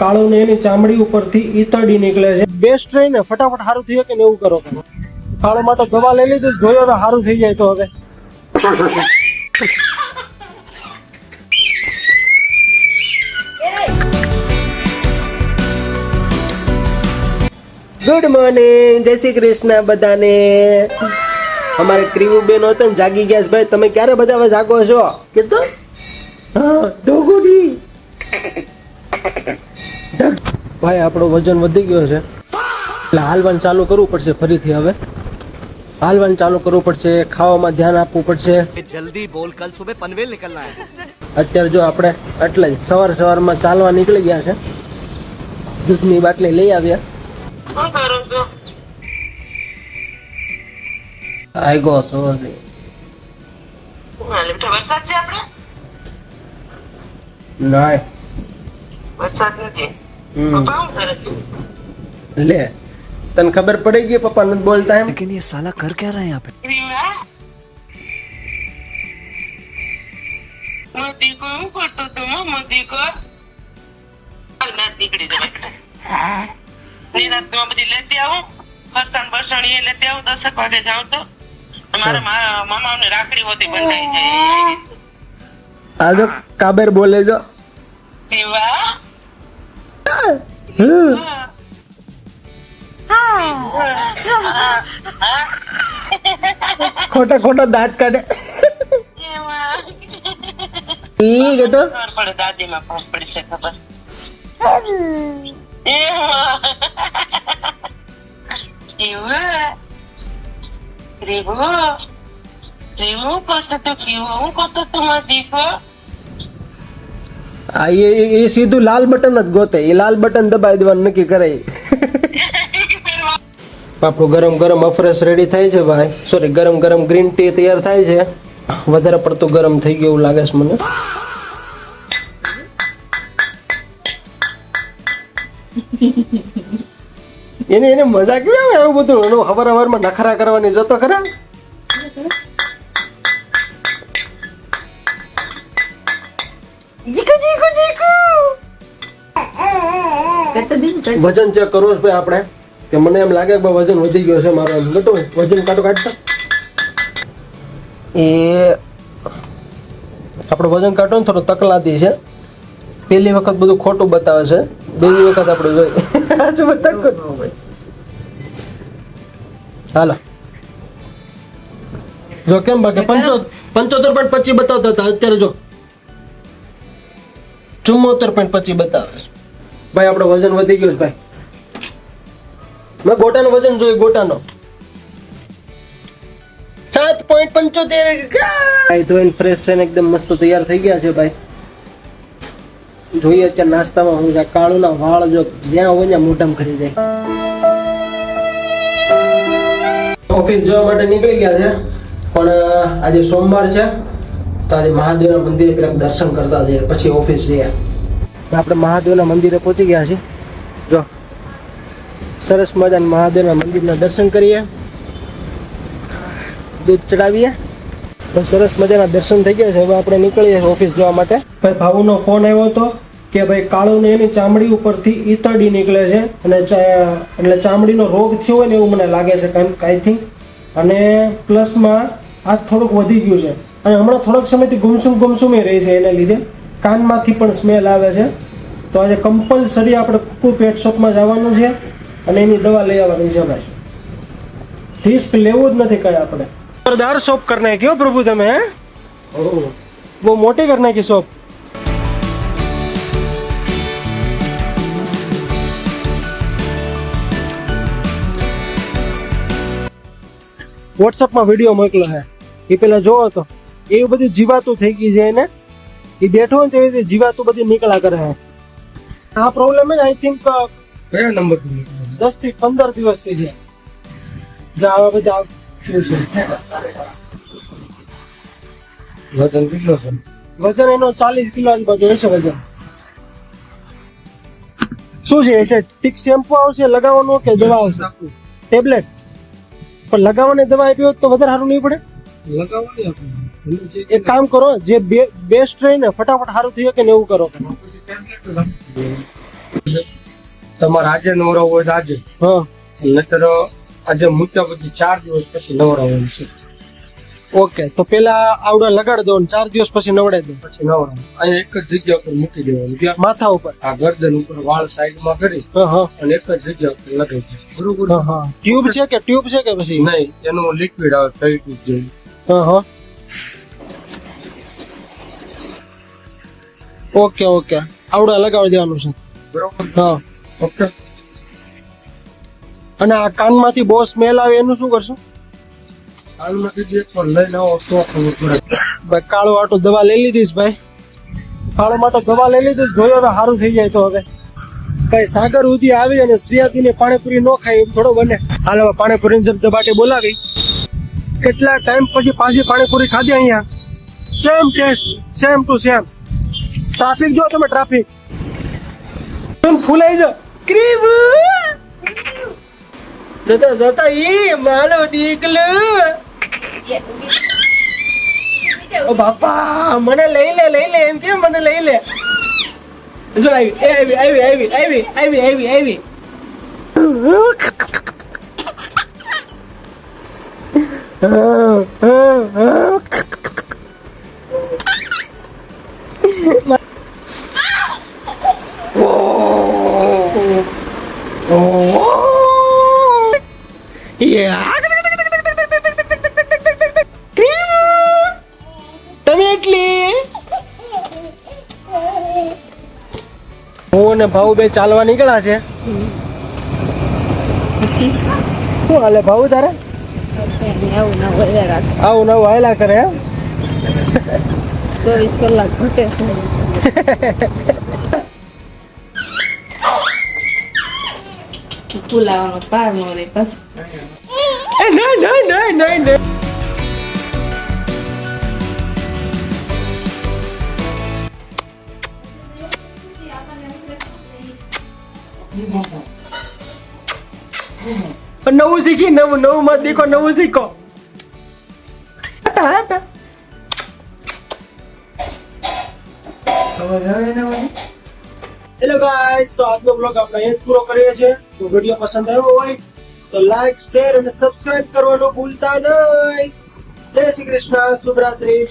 કાળું ને એની ચામડી ઉપરથી ઈતરડી નીકળે છે. બેસ્ટ રહીને ફટાફટ સારું થઈ કે ને એવું કરો. કાળો માં તો દવા લઈ લીધી, જોયો હવે સારું થઈ જાય તો હવે. ગુડ મોર્નિંગ, જય શ્રી કૃષ્ણ બધાને. અમારે ક્રીમુ બેન હતો ને જાગી ગયા છે. ભાઈ તમે ક્યારે બધા હવે જાગો છો કીધું? હા ડોગુડી. ભાઈ આપણો વજન વધી ગયો છે એટલે હાલવાનું ચાલુ કરવું પડશે. ફરીથી હવે હાલવાનું ચાલુ કરવું પડશે, ખાવામાં ધ્યાન આપવું પડશે. જલ્દી બોલ, કલ સુબહ પનવેલ નિકલના હૈ. અત્યારે જો આપણે એટલે જ સવારમાં ચાલવા નીકળી ગયા છે. દૂધની બાટલી લઈ આવ્યા. શું કરું છું? આગો તો વરસાદ છે આપણે? ના વરસાદ નથી. પપ્પા શું કરે છે? લે તને ખબર પડી ગઈ પપ્પા નથી બોલતા એમ? लेकिन ये साला कर क्या रहा है यहाँ पे? રીવા મોદી કો હું કરતો તો મોદી કો રાત નીકળી જાય. રાત બધી લેતી આવું, ફરસાણ બરસાણ એ લેતી આવું. 10 વાગે જાઉં તો મારા મામા ને રાખડી હોતી બંધાઈ જાય. આ જો કાબર બોલે જો. રીવા ખોટા ખોટા દાંત કાઢે. ઈ કે તો ખબર પડે દાદી માં ખબર પડી છે ખબર. આ એ સીધું લાલ બટન જ ગોતે. એ લાલ બટન દબાવી દેવાનું નક્કી કરે. આપણું ગરમ ગરમ અફરેસ રેડી થાય છે ભાઈ. સોરી, ગરમ ગરમ ગ્રીન ટી તૈયાર થાય છે. વધારે પડતું ગરમ થઈ ગયું એવું લાગે છે મને. એને મજા કેવી આવે એવું બધું એનું હવારમાં નખરા કરવાની જતો ખરા. વજન ચેક કરવો છે ભાઈ આપણે, કે મને એમ લાગે કે વજન વધી ગયો છે મારો. એમ નતો વજન કાઢતા એ આપણો વજન કાઢો ને થોડો તકલાદી છે. પહેલી વખત બધું ખોટું બતાવે છે, બીજી વખત આપણે જોઈએ હાલો જો કેમ બાકી 75.25 બતાવતા હતા, અત્યારે જો 74.25 બતાવે છે. ભાઈ આપણો વજન વધી ગયો છે ભાઈ. મેં ગોટાનું વજન જોયું, ગોટાનો 7.75. ભાઈ ધોઈને ફ્રેશ થઈને એકદમ મસ્ત તૈયાર થઈ ગયા છે ભાઈ. જોઈએ અત્યારે નાસ્તામાં હું કાળું ના વાળ જો જ્યાં હોય ત્યાં મોઢામાં ખરી જાય. ઓફિસ જવા માટે નીકળી ગયા છે, પણ આજે સોમવાર છે તો આજે મહાદેવના મંદિરે પેલા દર્શન કરતા જઈએ પછી ઓફિસ જઈએ. આપણે મહાદેવના મંદિરે પહોંચી ગયા છીએ. જો સરસ મજાના મહાદેવના મંદિરના દર્શન કરીએ, દૂધ ચડાવીએ. બસ સરસ મજાના દર્શન થઈ ગયા છે. હવે આપણે નીકળીએ ઓફિસ જવા માટે. ભાઈ ભાવુનો ફોન આવ્યો હતો કે ભાઈ કાળું ને એની ચામડી ઉપરથી ઈતરડી નીકળે છે અને એટલે ચામડીનો રોગ થયો હોય ને એવું મને લાગે છે આઈ થિંક. અને પ્લસમાં આ થોડુંક વધી ગયું છે અને હમણાં થોડોક સમયથી ગુમસુમી રહી છે. એને લીધે કાનમાંથી પણ સ્મેલ આવે છે. તો આજે કમ્પલસરી આપણે કુકુ પેટ શોપમાં જવાનું છે અને એની દવા લઈ આવવાની છે ભાઈ. રિસ્ક લેવું જ નથી કઈ આપણે. જોરદાર શોપ કરી નાખી પ્રભુ તમે. હે બહુ મોટી કરી નાખી શોપ. વોટ્સઅપમાં વિડીયો મોકલો છે એ પેલા જોવો તો એવી બધી જીવાતું થઈ ગઈ છે એને. એ બેઠો હોય ને તેવી રીતે જીવાતું બધી નીકળ્યા કરે છે. આ પ્રોબ્લેમ છે આઈ થિંક કયા નંબર 10 થી 15 દિવસથી છે. આવા બધા વજન કેટલો છે? વજન એનો 40 કિલો આજુબાજુ હશે વજન. શું છે એટલે ટીક શેમ્પુ આવશે લગાવવાનું કે દવા આવશે? ટેબ્લેટ. પણ લગાવવાની દવા આપી હોત તો વધારે સારું નહીં પડે? એક કામ કરો, જે બેસ્ટ રહે ને ફટાફટ સારું થઈ કે ને એવું કરો. તમારે આજે નવરાવું હોય તો આજે, હા નહીતર આજે મૂક્યા પછી 4 દિવસ પછી નવરાવવાનું છે. ઓકે, તો પેલા આવડા લગાડ દો ને 4 દિવસ પછી નવડાવી દો. પછી નવરાવું અહીંયા એક જ જગ્યા ઉપર મૂકી દેવાનું, ક્યાં? માથા ઉપર. આ ગરદન ઉપર વાળ સાઈડમાં કરી હા હા અને એક જ જગ્યા ઉપર લગાવી દે. બરોબર? હા હા. ટ્યુબ છે કે પછી? નહીં, એનું લિક્વિડ આવે ફેવિક્વિક જેવું. હા હા. ઓકે ઓકે, આવડા લગાવી દેવાનું છે. બરોબર? હા. ઓકે. અને આ કાનમાંથી બહુ સ્મેલ આવે એનું શું કરશું? હાલમાં કીધું એક વાર લઈને આવો તો ખબર પડે. ભાઈ કાળો આટો દવા લઈ લીધીશ ભાઈ, કાળો માટો દવા લઈ લીધીશ. જોઈએ હવે સારું થઈ જાય તો. હવે ભાઈ સાગર ઉધી આવી અને શ્રીયાદીને પાણીપુરી નો ખાય એમ થોડો બને. હાલ હવે પાણીપુરી જબ દબાટી બોલાવી. કેટલા ટાઈમ પછી પાછી પાણીપુરી ખાધી અહીંયા. Same taste, same to same. Traffic જો તમે, ટ્રાફિક ફૂલાઈ જાઓ. ક્રીમ જતા જતા ઈ માલો ડીકલો. ઓ બાપા, મને લઈ લે એમ કેમ? મને લઈ લે. જો આવી. તમે એટલી હું અને ભાઉ બે ચાલવા નીકળ્યા છે. શું હાલે ભાઉ તારે? આવું નવું હાયલા કરે એમ? 24 કલાક ઘટે છે. ફૂલાવાનો પાર નો રે પછી. નહીં. નવું શીખી, નવું મત દેખો, નવું શીખો. હેલો ગાઈસ, તો આજનો બ્લોગ આપણે અહીંયા જ પૂરો કરીએ છીએ. તો વિડીયો પસંદ આવ્યો હોય તો લાઈક, શેર અને સબસ્ક્રાઇબ કરવાનું ભૂલતા નહીં. જય શ્રી કૃષ્ણ. શુભરાત્રી.